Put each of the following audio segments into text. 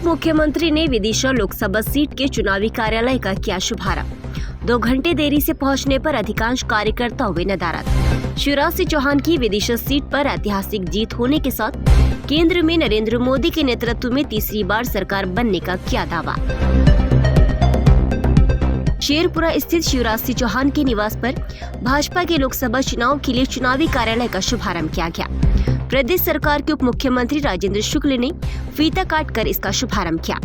उप मुख्यमंत्री ने विदिशा लोकसभा सीट के चुनावी कार्यालय का किया शुभारंभ। 2 घंटे देरी से पहुंचने पर अधिकांश कार्यकर्ता हुए नदारद। शिवराज सिंह चौहान की विदिशा सीट पर ऐतिहासिक जीत होने के साथ केंद्र में नरेंद्र मोदी के नेतृत्व में तीसरी बार सरकार बनने का किया दावा। शेरपुरा स्थित शिवराज सिंह चौहान के निवास पर भाजपा के लोकसभा चुनाव के लिए चुनावी कार्यालय का शुभारंभ किया गया। प्रदेश सरकार के उप मुख्यमंत्री राजेंद्र शुक्ल ने फीता काटकर इसका शुभारंभ किया।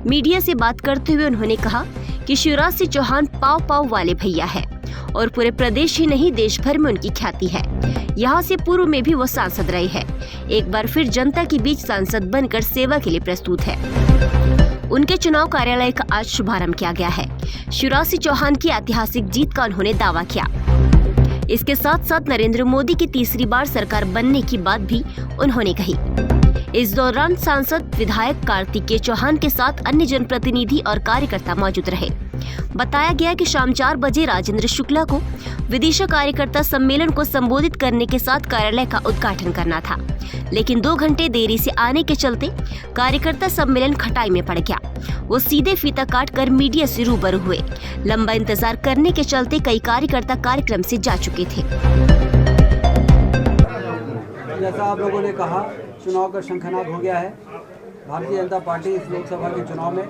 मीडिया से बात करते हुए उन्होंने कहा कि शिवराज सिंह चौहान पाव पाव वाले भैया है और पूरे प्रदेश ही नहीं देश भर में उनकी ख्याति है। यहाँ से पूर्व में भी वो सांसद रहे हैं। एक बार फिर जनता के बीच सांसद बनकर सेवा के लिए प्रस्तुत है। उनके चुनाव कार्यालय का आज शुभारंभ किया गया है। शिवराज सिंह चौहान की ऐतिहासिक जीत का उन्होंने दावा किया। इसके साथ साथ नरेंद्र मोदी की तीसरी बार सरकार बनने की बात भी उन्होंने कही। इस दौरान सांसद विधायक कार्तिकेय चौहान के साथ अन्य जनप्रतिनिधि और कार्यकर्ता मौजूद रहे। बताया गया कि शाम 4 बजे राजेंद्र शुक्ला को विदिशा कार्यकर्ता सम्मेलन को संबोधित करने के साथ कार्यालय का उद्घाटन करना था, लेकिन 2 घंटे देरी से आने के चलते कार्यकर्ता सम्मेलन खटाई में पड़ गया। वो सीधे फीता काटकर मीडिया से रूबरू हुए। लंबा इंतजार करने के चलते कई कार्यकर्ता कार्यक्रम से जा चुके थे। जैसा आप लोगों ने कहा, चुनाव का शंखनाद हो गया है। भारतीय जनता पार्टी इस लोकसभा के चुनाव में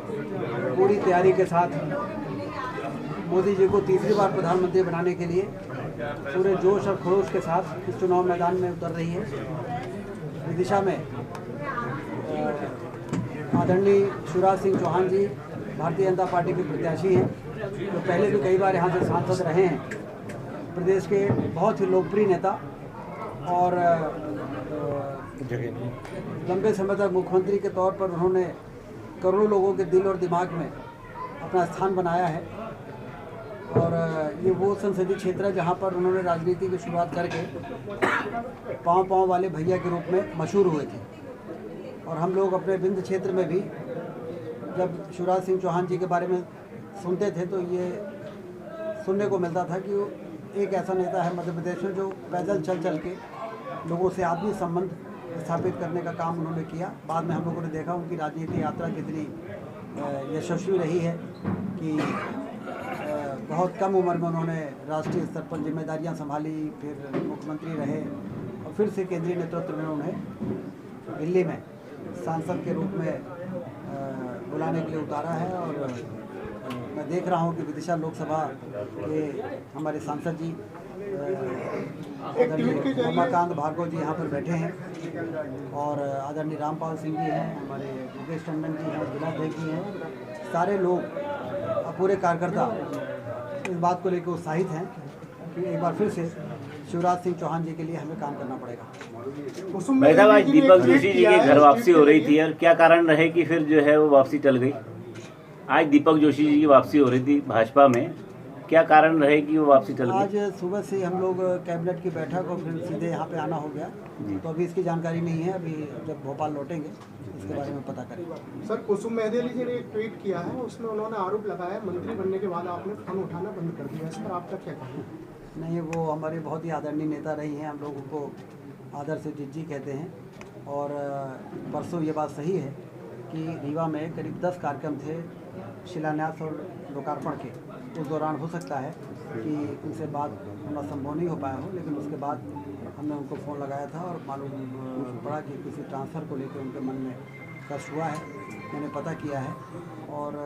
पूरी तैयारी के साथ मोदी जी को तीसरी बार प्रधानमंत्री बनाने के लिए पूरे जोश और खरोश के साथ इस चुनाव मैदान में उतर रही है। विदिशा में आदरणीय शिवराज सिंह चौहान जी भारतीय जनता पार्टी के प्रत्याशी हैं, जो पहले भी कई बार यहाँ से सांसद रहे हैं। प्रदेश के बहुत ही लोकप्रिय नेता और लंबे समय तक मुख्यमंत्री के तौर पर उन्होंने करोड़ों लोगों के दिल और दिमाग में अपना स्थान बनाया है। और ये वो संसदीय क्षेत्र है जहाँ पर उन्होंने राजनीति की शुरुआत करके पाँव पाँव वाले भैया के रूप में मशहूर हुए थे। और हम लोग अपने विंध्य क्षेत्र में भी जब शिवराज सिंह चौहान जी के बारे में सुनते थे तो ये सुनने को मिलता था कि वो एक ऐसा नेता है मध्य प्रदेश में जो पैदल चल चल के लोगों से आत्मीय संबंध स्थापित करने का काम उन्होंने किया। बाद में हम लोगों ने देखा उनकी राजनीतिक यात्रा कितनी यशस्वी रही है कि बहुत कम उम्र में उन्होंने राष्ट्रीय स्तर पर जिम्मेदारियां संभाली, फिर मुख्यमंत्री रहे और फिर से केंद्रीय नेतृत्व में उन्हें दिल्ली में सांसद के रूप में बुलाने के लिए उतारा है। और मैं देख रहा हूं कि विदिशा लोकसभा के हमारे सांसद जी आदरणीय रमाकांत भार्गव जी यहाँ पर बैठे हैं और आदरणीय रामपाल सिंह जी हैं, हमारे मुकेश टंडन जी हैं, जिलाध्यक्ष जी हैं। सारे लोग पूरे कार्यकर्ता इस बात को लेकर उत्साहित हैं कि एक बार फिर से शिवराज सिंह चौहान जी के लिए हमें काम करना पड़ेगा। आज दीपक जोशी जी की घर वापसी हो रही थी और क्या कारण रहे कि फिर जो है वो वापसी टल गई? आज दीपक जोशी जी की वापसी हो रही थी भाजपा में, क्या कारण रहे कि वो वापसी टल गई? आज सुबह से हम लोग कैबिनेट की बैठक और फिर सीधे यहाँ पे आना हो गया, तो अभी इसकी जानकारी नहीं है। अभी जब भोपाल लौटेंगे इसके बारे में पता करेंगे। सर, कुसुम मेहदी जी ने एक ट्वीट किया है, उसमें उन्होंने आरोप लगाया मंत्री बनने के बाद आपने फोन उठाना बंद कर दिया। इस पर आपका क्या कहना है? नहीं, वो हमारे बहुत ही आदरणीय नेता रही हैं। हम लोग उनको आदर से जिज्जी कहते हैं। और परसों ये बात सही है कि रीवा में करीब 10 कार्यक्रम थे शिलान्यास और लोकार्पण के। उस दौरान हो सकता है कि उनसे बात होना संभव नहीं हो पाया हो, लेकिन उसके बाद हमने उनको फ़ोन लगाया था और मालूम पड़ा कि किसी ट्रांसफ़र को लेकर उनके मन में कष्ट हुआ है। मैंने पता किया है और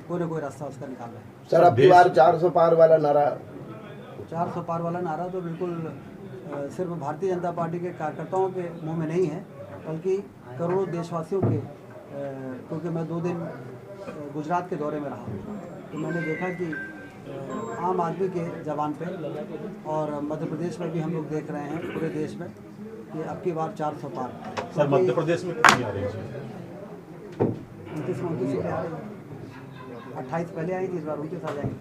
कोई ना कोई रास्ता उसका निकाल रहे हैं। सर, अब की बार 400 पार वाला नारा 400 पार वाला नारा तो बिल्कुल सिर्फ भारतीय जनता पार्टी के कार्यकर्ताओं के मुंह में नहीं है, बल्कि करोड़ों देशवासियों के। क्योंकि मैं 2 दिन गुजरात के दौरे में रहा तो मैंने देखा कि आम आदमी के जबान पे और मध्य प्रदेश में भी हम लोग देख रहे हैं, पूरे देश में, कि अब की बार 400 पार। सर, मध्य प्रदेश में कितनी आ रही है? 29 सीटें आ रही हैं। 28 पहले आई थी, इस बार 29 आ जाएंगे।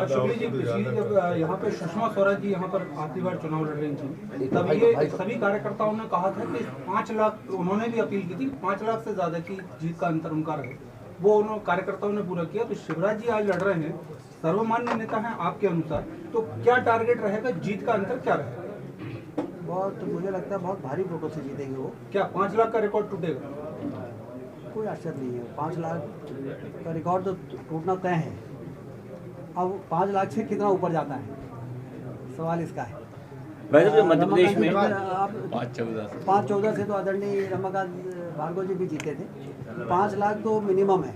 शुक्ला जी, पिछली जब यहाँ पे सुषमा स्वराज जी यहाँ पर आखिरी बार चुनाव लड़ रही थी, तब ये सभी कार्यकर्ताओं ने कहा था कि 5 लाख, उन्होंने भी अपील की थी 5 लाख से ज्यादा की जीत का अंतर उनका रहे। वो उन्होंने कार्यकर्ताओं ने पूरा किया। तो शिवराज जी आज लड़ रहे हैं, सर्वमान्य नेता हैं आपके अनुसार, तो क्या टारगेट रहेगा, जीत का अंतर क्या रहेगा? बहुत, मुझे लगता है बहुत भारी वोटों से जीतेंगे वो। क्या 5 लाख का रिकॉर्ड टूटेगा? कोई आश्चर्य नहीं है। 5 लाख का रिकॉर्ड तो टूटना तय है। अब 5 लाख से कितना ऊपर जाता है, सवाल इसका है। वैसे तो मध्य प्रदेश में 5-14 से तो आदरणीय रमाकांत भार्गव जी भी जीते थे। 5 लाख तो मिनिमम है,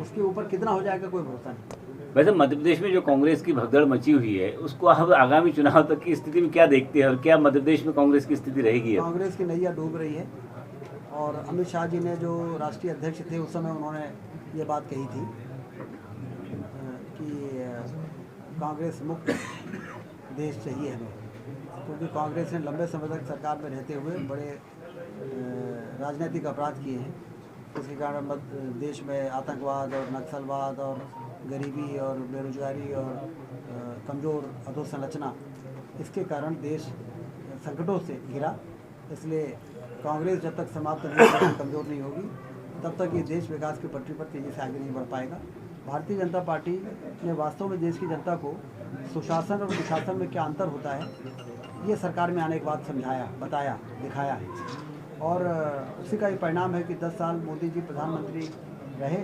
उसके ऊपर कितना हो जाएगा कोई भरोसा नहीं। वैसे मध्य प्रदेश में जो कांग्रेस की भगदड़ मची हुई है उसको आप आगामी चुनाव तक की स्थिति में क्या देखते हैं और क्या मध्य प्रदेश में कांग्रेस की स्थिति रहेगी? कांग्रेस की नैया डूब रही है और अमित शाह जी ने जो राष्ट्रीय अध्यक्ष थे उस समय उन्होंने ये बात कही थी कि कांग्रेस मुक्त देश चाहिए हमें, क्योंकि कांग्रेस ने लंबे समय तक सरकार में रहते हुए बड़े राजनीतिक अपराध किए हैं। उसके कारण देश में आतंकवाद और नक्सलवाद और गरीबी और बेरोजगारी और कमज़ोर अधोसंरचना, इसके कारण देश संकटों से घिरा। इसलिए कांग्रेस जब तक समाप्त नहीं होगी, कमज़ोर नहीं होगी, तब तक ये देश विकास की पटरी पर तेज़ी से आगे नहीं बढ़ पाएगा। भारतीय जनता पार्टी ने वास्तव में देश की जनता को सुशासन और कुशासन में क्या अंतर होता है ये सरकार में आने के बाद समझाया, बताया, दिखाया है। और उसी का ये परिणाम है कि 10 साल मोदी जी प्रधानमंत्री रहे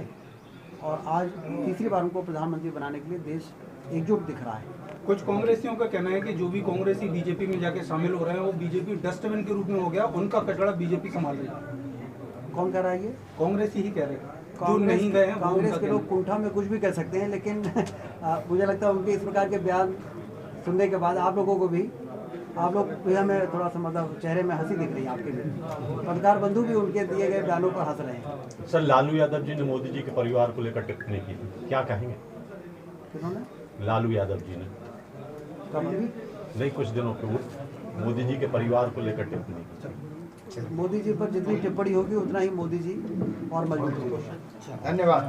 और आज तीसरी बार उनको प्रधानमंत्री बनाने के लिए देश एकजुट दिख रहा है। कुछ कांग्रेसियों का कहना है कि जो भी कांग्रेसी बीजेपी में जाके शामिल हो रहे हैं वो बीजेपी डस्टबिन के रूप में हो गया, उनका कचरा बीजेपी संभाल रही है। कौन कह रहा है ये? कांग्रेसी ही कह रहे हैं, जो कांग्रेस नहीं गए हैं वो कांग्रेस उनका के लोग कुंठा में कुछ भी कर सकते हैं, लेकिन मुझे लगता है उनके इस प्रकार के बयान सुनने के बाद आप लोग भी हमें थोड़ा सा मतलब चेहरे में हंसी दिख रही है आपके भी। पत्रकार बंधु भी उनके दिए गए बयानों पर हंस रहे हैं। सर, लालू यादव जी ने मोदी जी के परिवार को लेकर टिप्पणी की, क्या कहेंगे? किन्होंने? लालू यादव जी ने कब भी? नहीं, कुछ दिनों पूर्व मोदी जी के परिवार को लेकर टिप्पणी की। मोदी जी पर जितनी टिप्पणी होगी उतना ही मोदी जी और मजबूत होंगे। धन्यवाद।